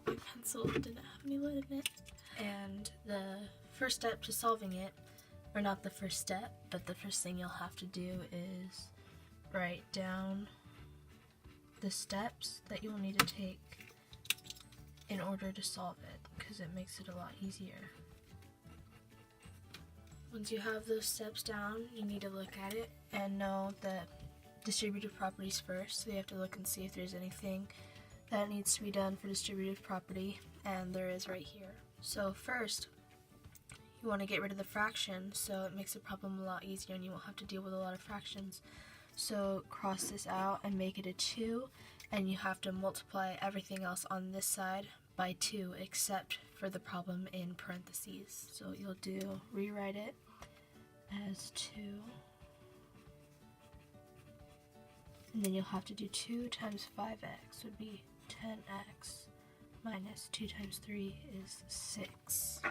my pencil didn't have any lead in it. And the first step to solving it, or not the first step, but the first thing you'll have to do is write down the steps that you'll need to take in order to solve it, because it makes it a lot easier. Once you have those steps down, you need to look at it and know that distributive properties first. So you have to look and see if there's anything that needs to be done for distributive property, and there is right here. So first, you want to get rid of the fraction, so it makes the problem a lot easier and you won't have to deal with a lot of fractions. So cross this out and make it a 2, and you have to multiply everything else on this side by 2 except for the problem in parentheses. So what you'll do, rewrite it as 2, and then you'll have to do 2 times 5x would be 10x minus 2 times 3 is 6.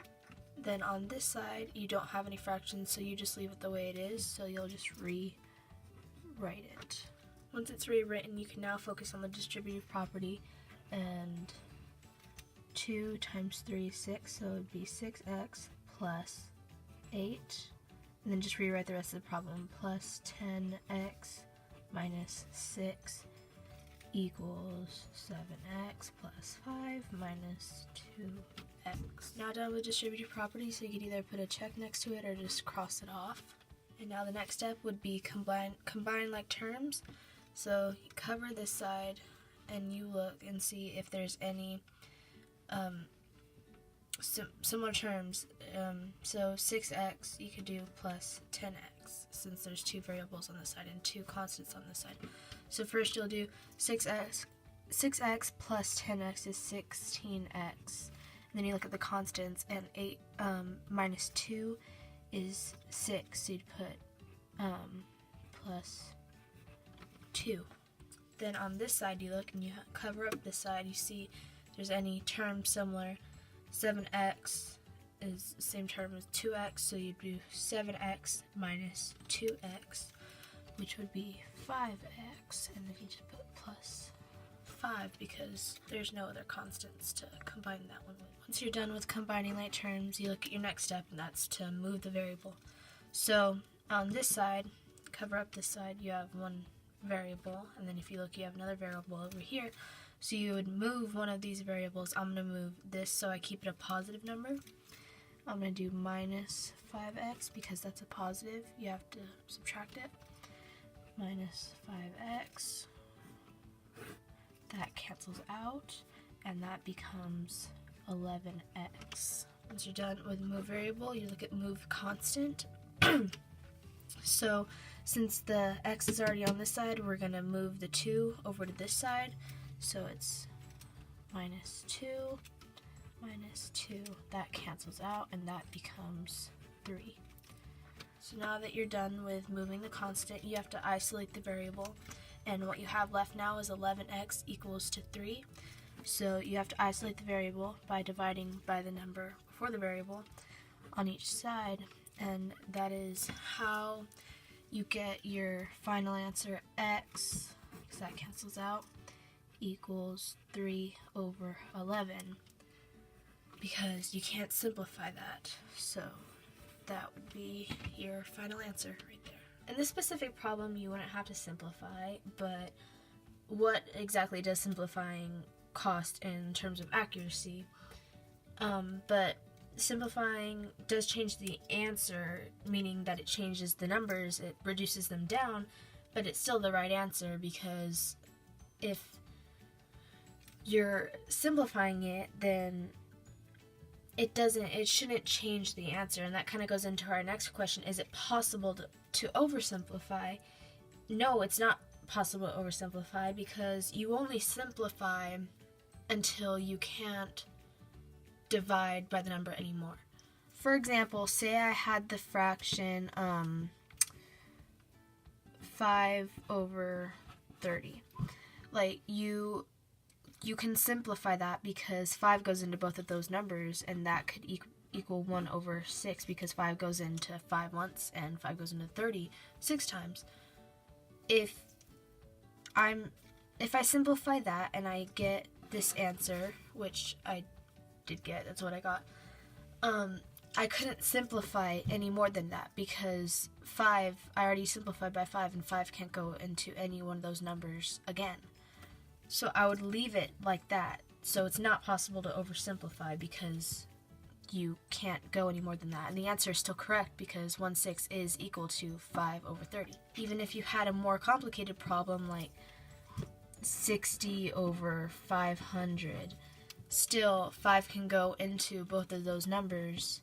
Then on this side you don't have any fractions, so you just leave it the way it is, so you'll just rewrite it. Once it's rewritten, you can now focus on the distributive property, and 2 times 3 is 6, so it would be 6x plus 8, and then just rewrite the rest of the problem, plus 10x minus 6 equals 7x plus 5 minus 2x. Now done with distributive property, so you could either put a check next to it or just cross it off. And now the next step would be combine like terms. So you cover this side and you look and see if there's any similar terms. So 6x you could do plus 10x, since there's 2 variables on this side and 2 constants on this side. So first you'll do 6x plus 10x is 16x. And then you look at the constants, and 8 minus 2 is 6, so you'd put plus 2. Then on this side you look and you cover up this side, you see if there's any term similar. 7x is the same term as 2x, so you'd do 7x minus 2x, which would be 5x, and then you just put plus 5 because there's no other constants to combine that one with. Once you're done with combining like terms, you look at your next step, and that's to move the variable. So on this side, cover up this side, you have one variable, and then if you look, you have another variable over here. So you would move one of these variables. I'm going to move this so I keep it a positive number. I'm going to do minus 5x because that's a positive. You have to subtract it. Minus 5x. That cancels out, and that becomes 11x. Once you're done with move variable, you look at move constant. So since the x is already on this side, we're going to move the 2 over to this side. So it's minus 2, minus 2. That cancels out, and that becomes 3. So now that you're done with moving the constant, you have to isolate the variable. And what you have left now is 11x equals to 3. So you have to isolate the variable by dividing by the number for the variable on each side. And that is how you get your final answer, x, because that cancels out, equals 3 over 11, because you can't simplify that. So that would be your final answer right there. In this specific problem, you wouldn't have to simplify, but what exactly does simplifying cost in terms of accuracy? But simplifying does change the answer, meaning that it changes the numbers, it reduces them down, but it's still the right answer, because if you're simplifying it, then it shouldn't change the answer. And that kind of goes into our next question: is it possible to oversimplify? No, it's not possible to oversimplify, because you only simplify until you can't divide by the number anymore. For example, say I had the fraction 5 over 30. Like, you can simplify that because 5 goes into both of those numbers, and that could equal 1 over 6, because 5 goes into 5 once and 5 goes into 30 6 times. If I simplify that and I get this answer, which I did get. That's what I got. I couldn't simplify any more than that because 5, I already simplified by 5, and 5 can't go into any one of those numbers again. So I would leave it like that. So it's not possible to oversimplify because you can't go any more than that. And the answer is still correct because 1/6 is equal to 5/30. Even if you had a more complicated problem like 60/500, still 5 can go into both of those numbers.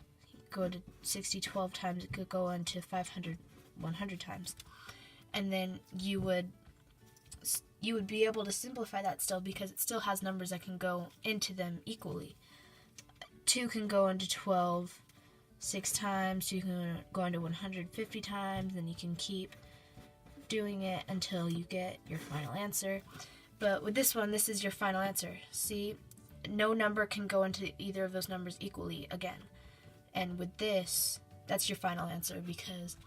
Go to 60 12 times, it could go into 500 100 times. And then you would be able to simplify that still because it still has numbers that can go into them equally. 2 can go into 12 6 times, 2 can go into 150 times, and you can keep doing it until you get your final answer. But with this one, this is your final answer. See, no number can go into either of those numbers equally again. And with this, that's your final answer because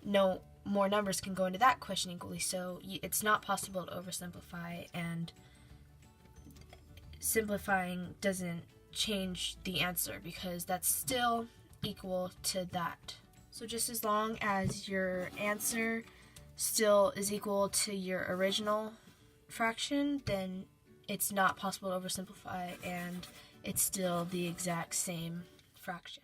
no more numbers can go into that question equally. So it's not possible to oversimplify, and simplifying doesn't change the answer because that's still equal to that. So just as long as your answer still is equal to your original fraction, then it's not possible to oversimplify, and it's still the exact same fraction.